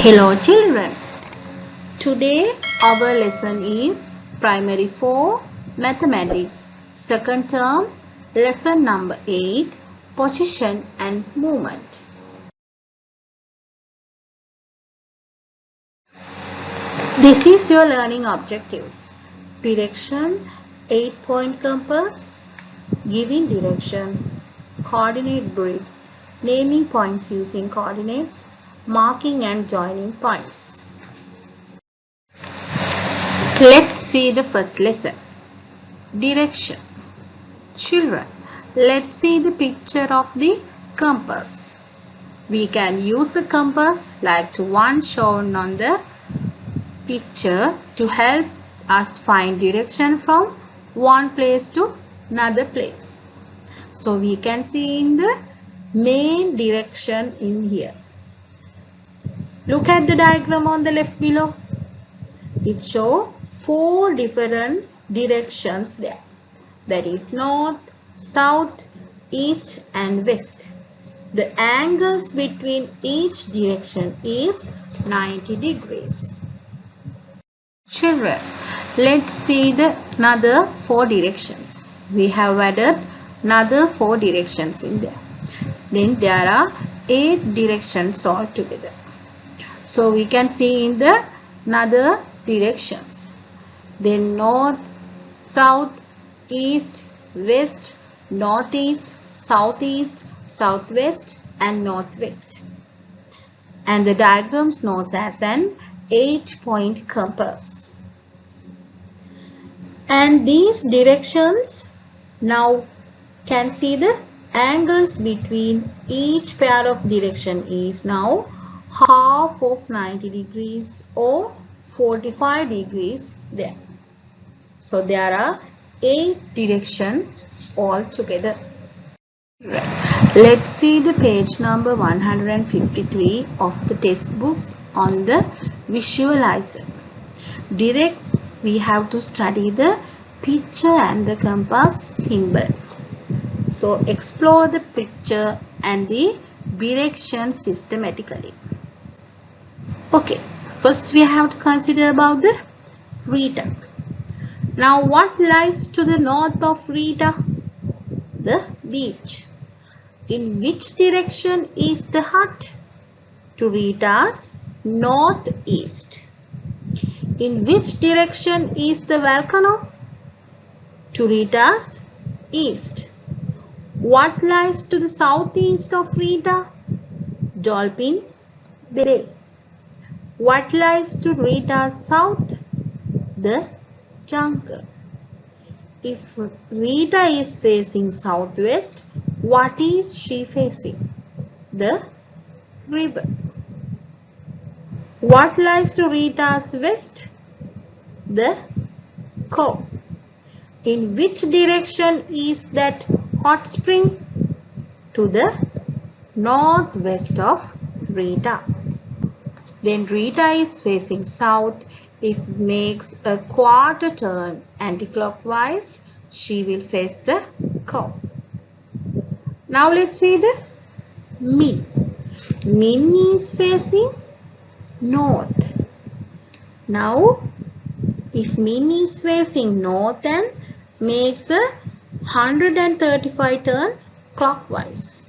Hello children, today our lesson is Primary 4 Mathematics, second term, lesson number 8, Position and Movement. This is your learning objectives. Direction, 8-point compass, giving direction, coordinate grid, naming points using coordinates, marking and joining points. Let's see the first lesson. Direction. Children, let's see the picture of the compass. We can use a compass like the one shown on the picture to help us find direction from one place to another place. So we can see in the main direction in here. Look at the diagram on the left below. It shows 4 different directions there. That is north, south, east and west. The angles between each direction is 90 degrees. Children, let's see the another 4 directions. We have added another 4 directions in there. Then there are 8 directions altogether. So we can see in the another directions. Then north, south, east, west, northeast, southeast, southwest and northwest. And the diagram is known as an 8-point compass. And these directions now can see the angles between each pair of direction is now half of 90 degrees or 45 degrees there. So there are 8 directions altogether. Let's see the page number 153 of the textbooks on the visualizer. Direct, we have to study the picture and the compass symbol. So explore the picture and the direction systematically. Okay, first we have to consider about the Rita. Now what lies to the north of Rita? The beach. In which direction is the hut? To Rita's northeast. In which direction is the volcano? To Rita's east. What lies to the southeast of Rita? Dolphin Bay. What lies to Rita's south? The jungle. If Rita is facing southwest, what is she facing? The river. What lies to Rita's west? The cove. In which direction is that hot spring? To the northwest of Rita. Then Rita is facing south. If it makes a quarter turn anti-clockwise, she will face the cove. Now let's see the Min. Min is facing north. Now if Min is facing north and makes a 135 turn clockwise.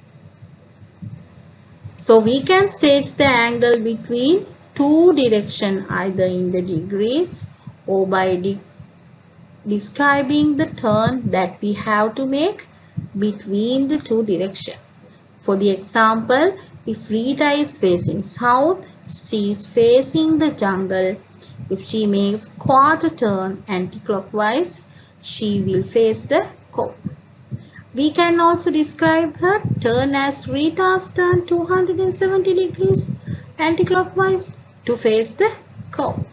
So we can state the angle between 2 directions either in the degrees or by describing the turn that we have to make between the 2 directions. For the example, if Rita is facing south, she is facing the jungle. If she makes quarter turn anti-clockwise, she will face the cove. We can also describe her turn as Rita's turn 270 degrees anti-clockwise to face the cove.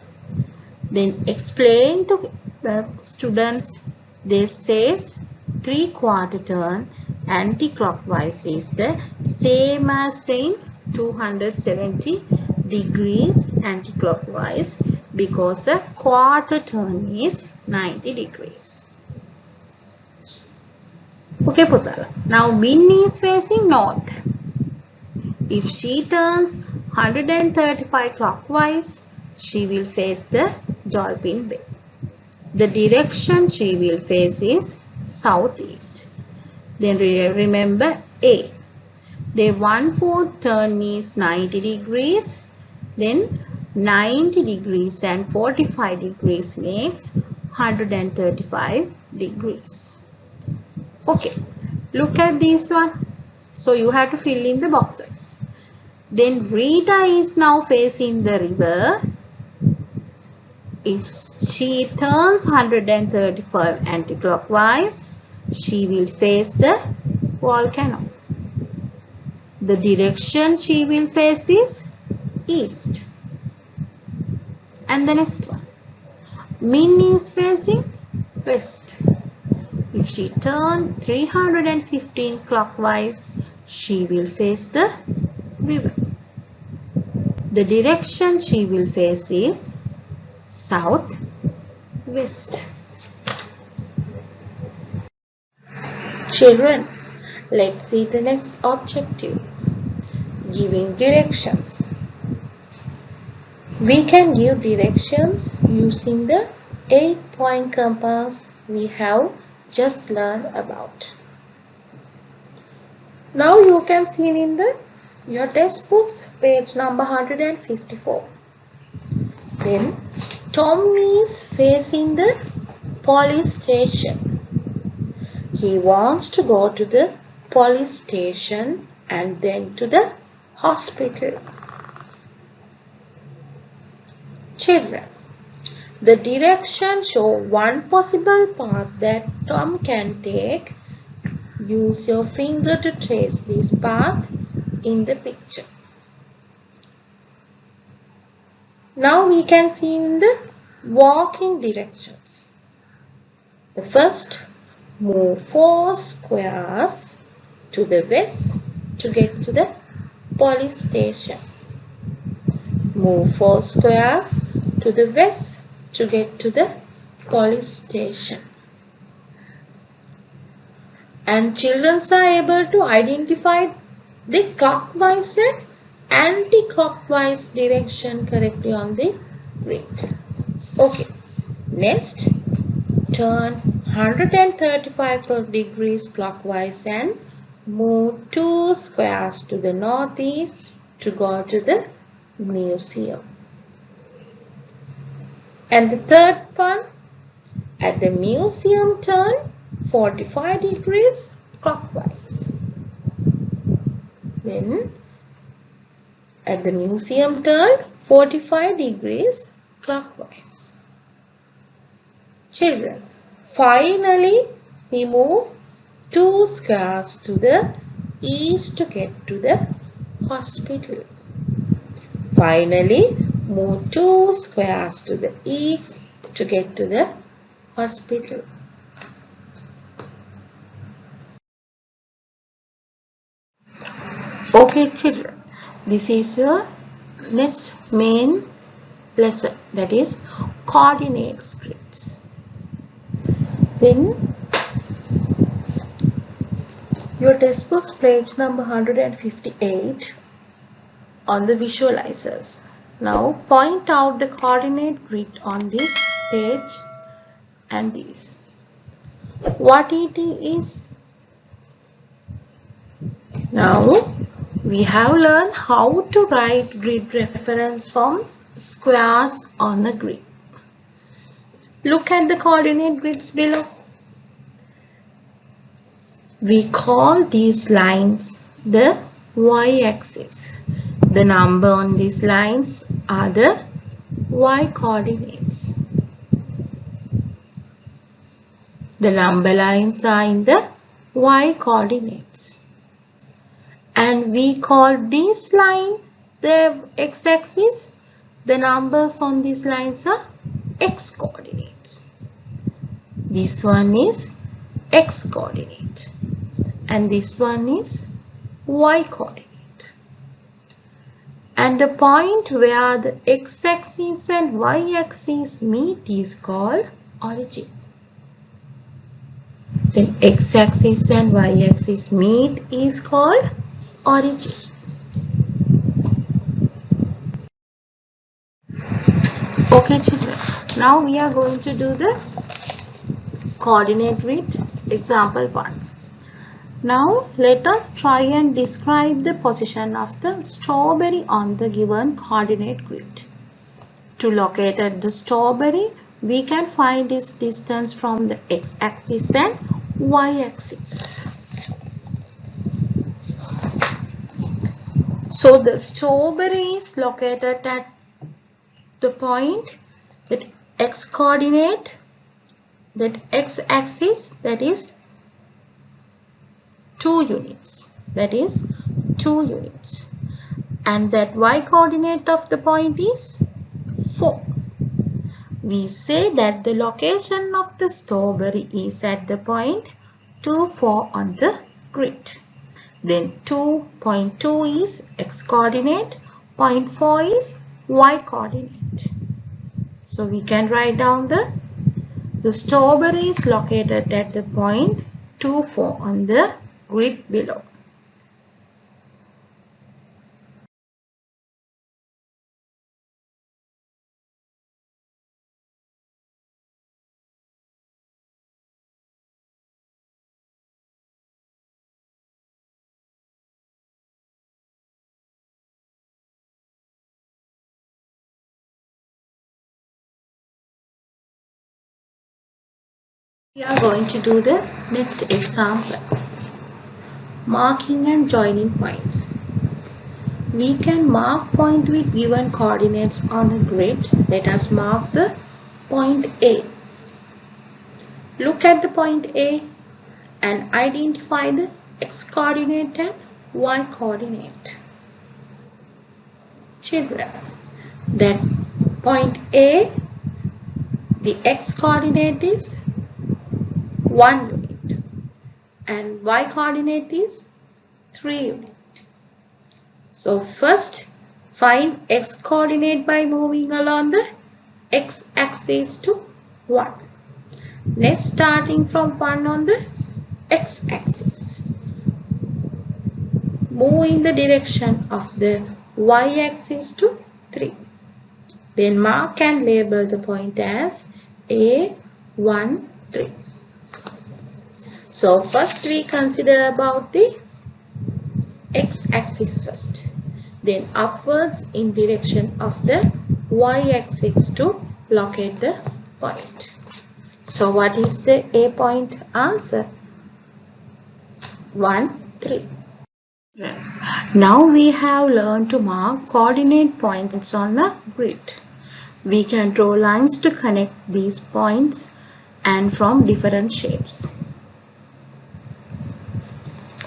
Then explain to the students, they says 3/4 turn anti-clockwise is the same as saying 270 degrees anti-clockwise because a quarter turn is 90 degrees. Okay, Putala. Now Min is facing north. If she turns 135 clockwise, she will face the Dolphin Bay. The direction she will face is southeast. Then remember A. The 1/4 turn is 90 degrees. Then 90 degrees and 45 degrees makes 135 degrees. Okay, look at this one. So you have to fill in the boxes. Then Rita is now facing the river. If she turns 135 anti-clockwise, she will face the volcano. The direction she will face is east. And the next one. Min is facing west. If she turns 315 clockwise, she will face the river. The direction she will face is southwest. Children, let's see the next objective. Giving directions. We can give directions using the 8-point compass we have just learned about. Now you can see in your textbooks page number 154. Then Tom is facing the police station. He wants to go to the police station and then to the hospital. Children, the direction show one possible path that Tom can take. Use your finger to trace this path in the picture. Now we can see in the walking directions. The first, move 4 squares to the west to get to the police station. Move 4 squares to the west to get to the police station. And children are able to identify the clockwise and anti-clockwise direction correctly on the grid. Okay, next, turn 135 degrees clockwise and move 2 squares to the northeast to go to the museum. And the third one, at the museum turn 45 degrees clockwise. Then at the museum turn 45 degrees clockwise. Children, finally we move 2 squares to the east to get to the hospital. Finally, move 2 squares to the east to get to the hospital. Okay children, this is your next main lesson, that is coordinate grids. Then your textbook's page number 158 on the visualizers. Now point out the coordinate grid on this page and this. What it is? Now we have learned how to write grid reference from squares on the grid. Look at the coordinate grids below. We call these lines the y-axis. The number on these lines are the y coordinates. The number lines are in the y coordinates. And we call this line the x-axis. The numbers on these lines are x coordinates. This one is x coordinate and this one is y coordinate. And the point where the x-axis and y-axis meet is called origin. Then x-axis and y-axis meet is called origin. Okay children, now we are going to do the coordinate grid example 1. Now let us try and describe the position of the strawberry on the given coordinate grid. To locate at the strawberry, we can find its distance from the x-axis and y-axis. So the strawberry is located at the point that x coordinate, that x-axis, that is 2 units, and that y coordinate of the point is 4. We say that the location of the strawberry is at the point 2, 4 on the grid. Then 2.2 is x coordinate, 0.4 is y coordinate. So we can write down the strawberry is located at the point 2, 4 on the grid below. We are going to do the next example. Marking and joining points. We can mark point with given coordinates on a grid. Let us mark the point A. Look at the point A and identify the x coordinate and y coordinate. Children, that point A, the x coordinate is 1 unit and y coordinate is 3 unit. So first find x coordinate by moving along the x axis to 1. Next, starting from 1 on the x axis, move in the direction of the y axis to 3. Then mark and label the point as A1, 3. So first we consider about the x-axis first. Then upwards in direction of the y-axis to locate the point. So what is the A point answer? 1, 3. Now we have learned to mark coordinate points on the grid. We can draw lines to connect these points and from different shapes.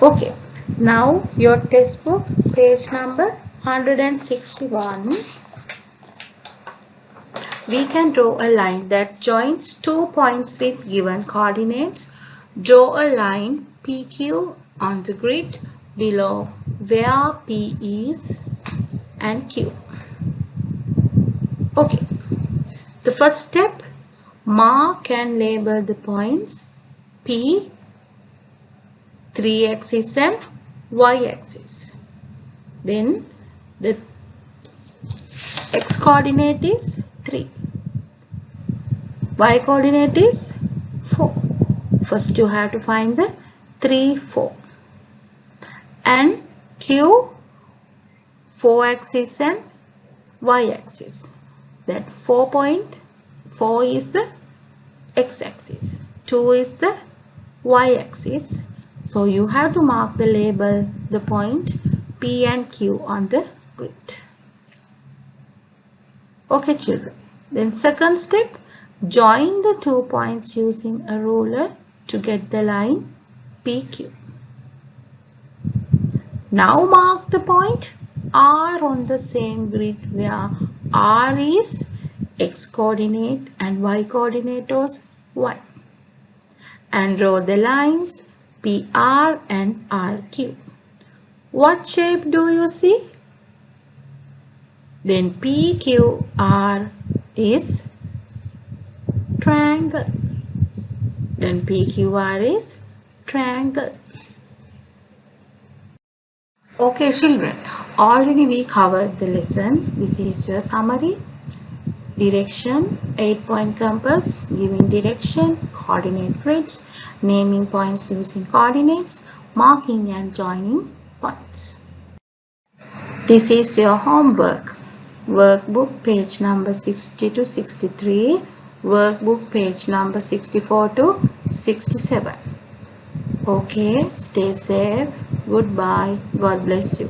Okay, now your textbook page number 161. We can draw a line that joins 2 points with given coordinates. Draw a line PQ on the grid below where P is and Q. Okay, the first step, mark and label the points P, 3-axis and y-axis. Then the x coordinate is 3, y coordinate is 4. First you have to find the 3, 4 and Q, 4-axis and y-axis. That 4.4 is the x-axis, 2 is the y-axis. So you have to mark the label the point P and Q on the grid. Okay children. Then second step, join the 2 points using a ruler to get the line PQ. Now mark the point R on the same grid where R is x coordinate and y coordinate is y. And draw the lines PR and RQ. What shape do you see? Then PQR is triangle. Then PQR is triangle. Okay children, already we covered the lesson. This is your summary. Direction, 8-point compass, giving direction, coordinate grids, naming points using coordinates, marking and joining points. This is your homework. Workbook page number 60 to 63, workbook page number 64 to 67. Okay, stay safe. Goodbye. God bless you.